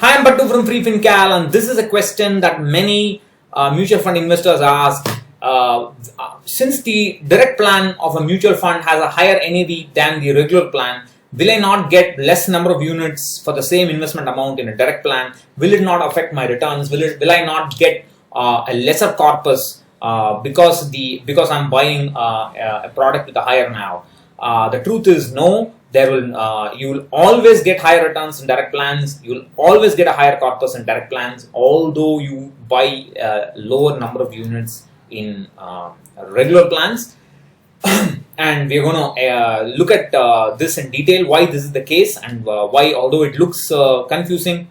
Hi, I'm Battu from FreeFinCal, and this is a question that many mutual fund investors ask. Since the direct plan of a mutual fund has a higher NAV than the regular plan, will I not get less number of units for the same investment amount in a direct plan? Will it not affect my returns? Will I not get a lesser corpus because I'm buying a product with a higher NAV? The truth is no. You will always get higher returns in direct plans. You will always get a higher corpus in direct plans, although you buy a lower number of units in regular plans. And we're going to look at this in detail, why this is the case, and why, although it looks confusing,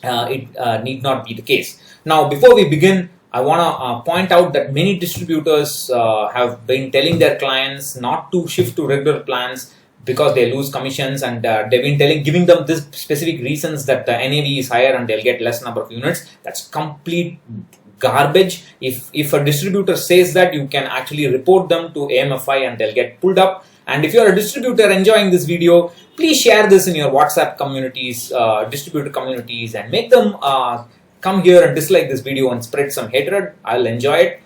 it need not be the case. Now, before we begin, I want to point out that many distributors have been telling their clients not to shift to regular plans because they lose commissions, and they've been giving them this specific reasons that the NAV is higher and they'll get less number of units. That's complete garbage. If a distributor says that, you can actually report them to AMFI and they'll get pulled up. And if you're a distributor enjoying this video, please share this in your WhatsApp communities, distributor communities, and make them come here and dislike this video and spread some hatred. I'll enjoy it.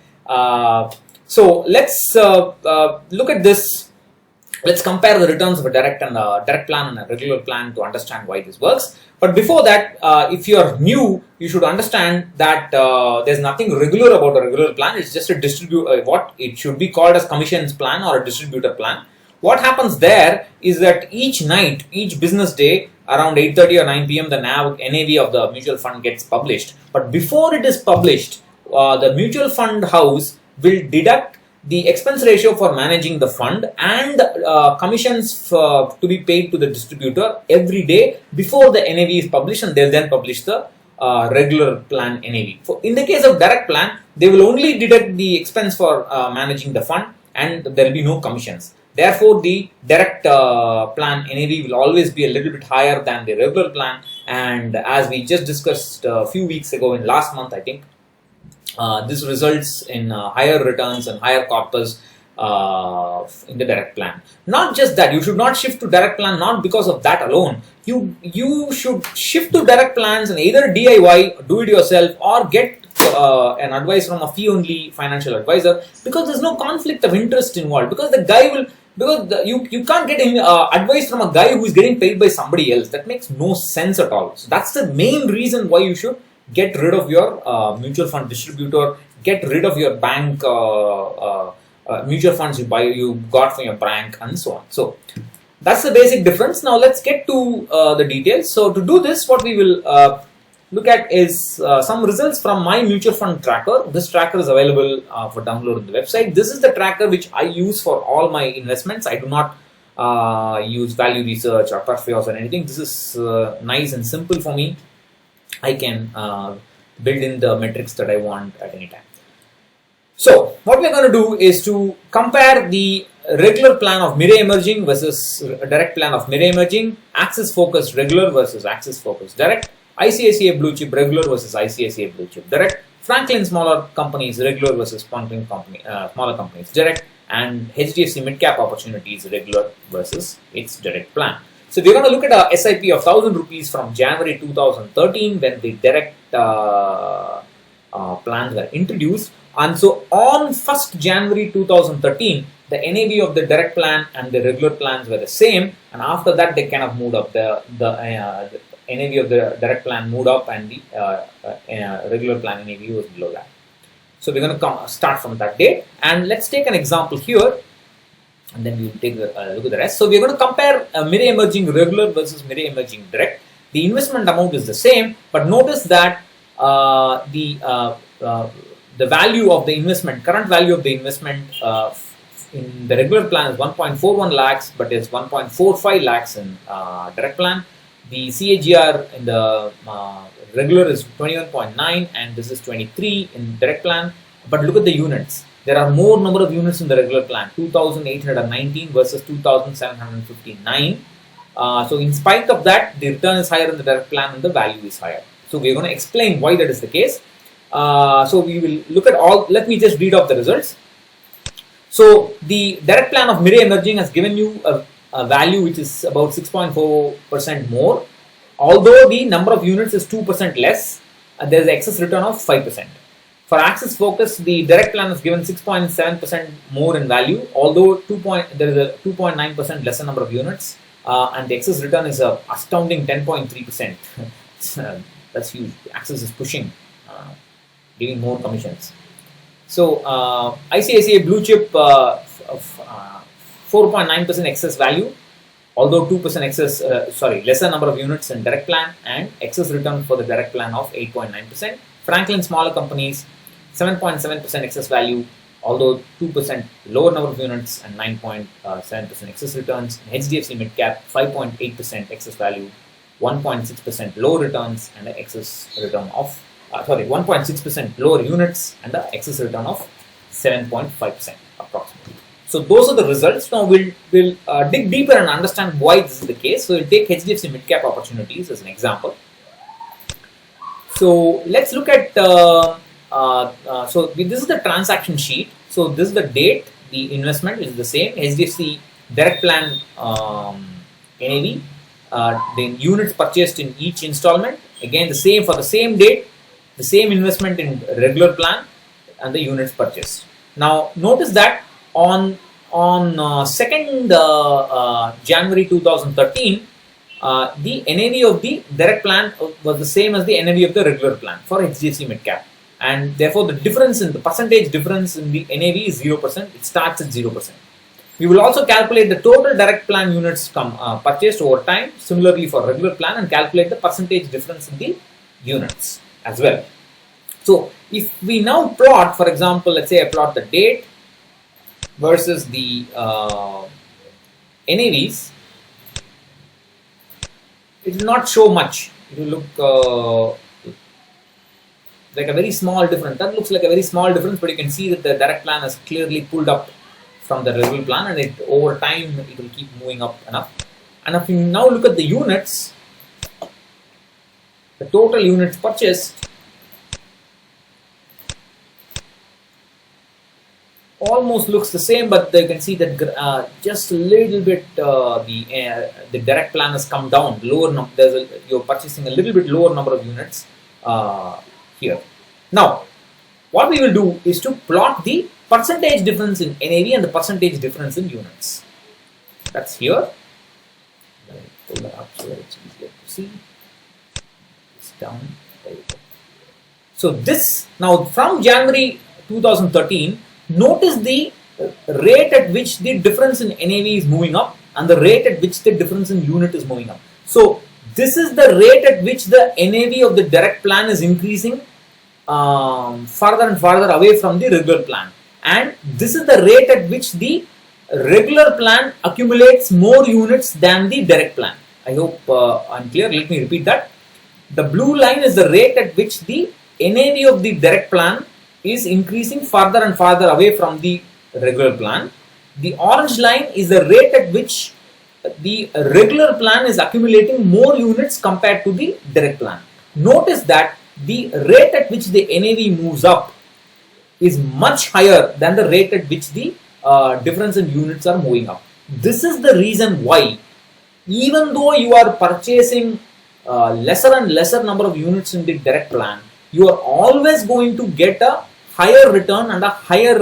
So let's look at this. Let's compare the returns of a direct plan and a regular plan to understand why this works. But before that, if you're new, you should understand that there's nothing regular about a regular plan. It's just a what it should be called as commissions plan or a distributor plan. What happens there is that each night, each business day, around 8:30 or 9 p.m., the NAV of the mutual fund gets published. But before it is published, the mutual fund house will deduct the expense ratio for managing the fund and commissions to be paid to the distributor every day before the NAV is published, and they'll then publish the regular plan NAV. In the case of direct plan, they will only deduct the expense for managing the fund, and there will be no commissions. Therefore, the direct plan NAV will always be a little bit higher than the regular plan, and as we just discussed a few weeks ago, in last month I think, this results in higher returns and higher corpus in the direct plan. Not just that, you should not shift to direct plan not because of that alone. You should shift to direct plans and either DIY, do it yourself, or get an advice from a fee-only financial advisor, because there's no conflict of interest involved. Because the guy will, you can't get advice from a guy who is getting paid by somebody else. That makes no sense at all. So that's the main reason why you should get rid of your mutual fund distributor, get rid of your bank mutual funds you got from your bank, and so on. So that's the basic difference. Now let's get to the details. So to do this, what we will look at is some results from my mutual fund tracker. This tracker is available for download on the website. This is the tracker which I use for all my investments. I do not use Value Research or Perfios or anything. This is nice and simple for me. I can build in the metrics that I want at any time. So what we're going to do is to compare the regular plan of Mirae Emerging versus direct plan of Mirae Emerging, Axis Focused regular versus Axis Focused direct, ICICI Blue Chip regular versus ICICI Blue Chip direct, Franklin smaller companies regular versus Franklin smaller companies direct, and HDFC Midcap Opportunities regular versus its direct plan. So we're going to look at a SIP of 1,000 rupees from January 2013 when the direct plans were introduced. And so on 1st January 2013, the NAV of the direct plan and the regular plans were the same. And after that, they kind of moved up. The NAV of the direct plan moved up, and the regular plan NAV was below that. So we're going to start from that date. And let's take an example here, and then we'll take a look at the rest. So we're going to compare Mirae Emerging regular versus Mirae Emerging direct. The investment amount is the same, but notice that the value of the investment, current value of the investment in the regular plan is 1.41 lakhs, but it's 1.45 lakhs in direct plan. The CAGR in the regular is 21.9, and this is 23 in direct plan. But look at the units. There are more number of units in the regular plan, 2,819 versus 2,759. So in spite of that, the return is higher in the direct plan and the value is higher. So we're going to explain why that is the case. So we will look at all. Let me just read off the results. So the direct plan of Mirae Emerging has given you a value which is about 6.4% more although the number of units is 2% less, there is excess return of 5%. For Axis Focus, the direct plan is given 6.7% more in value, although there is a 2.9% lesser number of units, and the excess return is a astounding 10.3%. That's huge. Axis is pushing, giving more commissions. So ICICI Blue Chip, 4.9% excess value, although 2% excess, lesser number of units in direct plan, and excess return for the direct plan of 8.9%. Franklin Smaller Companies, 7.7% excess value, although 2% lower number of units and 9.7% excess returns. HDFC Midcap, 5.8% excess value, 1.6% lower returns and an excess return of 1.6% lower units and the excess return of 7.5% approximately. So those are the results. Now we'll dig deeper and understand why this is the case. So we'll take HDFC Midcap Opportunities as an example. So let's look at this is the transaction sheet. So this is the date, the investment is the same, HDFC direct plan NAV, the units purchased in each installment, again the same for the same date, the same investment in regular plan and the units purchased. Now notice that on 2nd January 2013, the NAV of the direct plan was the same as the NAV of the regular plan for HDFC Midcap, and therefore the difference in the percentage difference in the NAV is 0%. It starts at 0%. We will also calculate the total direct plan units purchased over time, similarly for regular plan, and calculate the percentage difference in the units as well. So if we now plot, for example, let's say I plot the date versus the NAVs, it will not show much. It will look like a very small difference. That looks like a very small difference, but you can see that the direct plan is clearly pulled up from the regular plan, and it over time it will keep moving up enough. And if you now look at the units, the total units purchased almost looks the same, but you can see that just a little bit the direct plan has come down. You're purchasing a little bit lower number of units here. Now, what we will do is to plot the percentage difference in NAV and the percentage difference in units. That's here. Let me pull that up so that it's easier to see. It's down. There you go. So this now from January 2013. Notice the rate at which the difference in NAV is moving up and the rate at which the difference in unit is moving up. So this is the rate at which the NAV of the direct plan is increasing further and further away from the regular plan, and this is the rate at which the regular plan accumulates more units than the direct plan. I hope I'm clear. Let me repeat that. The blue line is the rate at which the NAV of the direct plan is increasing further and further away from the regular plan. The orange line is the rate at which the regular plan is accumulating more units compared to the direct plan. Notice that the rate at which the NAV moves up is much higher than the rate at which the difference in units are moving up. This is the reason why, even though you are purchasing lesser and lesser number of units in the direct plan, you are always going to get a higher return and a higher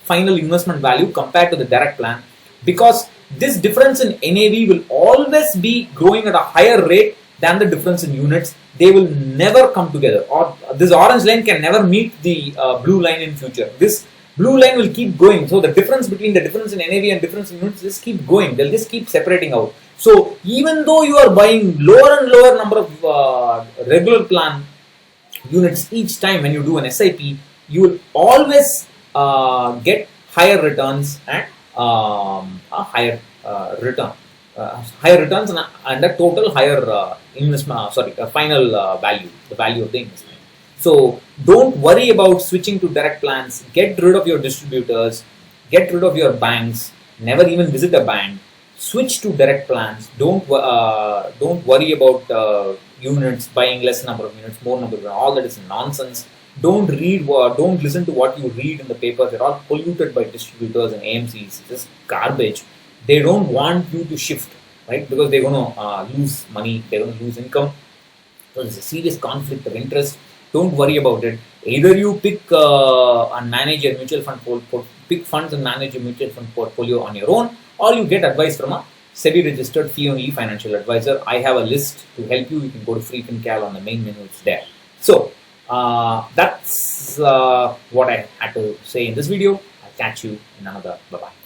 final investment value compared to the direct plan, because this difference in NAV will always be growing at a higher rate than the difference in units. They will never come together, or this orange line can never meet the blue line in future. This blue line will keep going. So the difference between the difference in NAV and difference in units just keep going. They'll just keep separating out. So even though you are buying lower and lower number of regular plan units each time when you do an SIP, you will always get higher returns and a higher higher returns and a total higher investment. Final value, the value of the investment. So don't worry about switching to direct plans. Get rid of your distributors. Get rid of your banks. Never even visit a bank. Switch to direct plans. Don't worry about units, buying less number of units, more number of units. All that is nonsense. Don't listen to what you read in the paper. They're all polluted by distributors and AMCs. It's just garbage. They don't want you to shift. right? Because they're going to lose money, they're going to lose income. So there's a serious conflict of interest. Don't worry about it. Either you pick and manage your mutual fund pick funds and manage your mutual fund portfolio on your own, or you get advice from a SEBI registered fee only financial advisor. I have a list to help you. You can go to Free FinCal on the main menu. It's there. So that's what I had to say in this video. I'll catch you in another. Bye bye.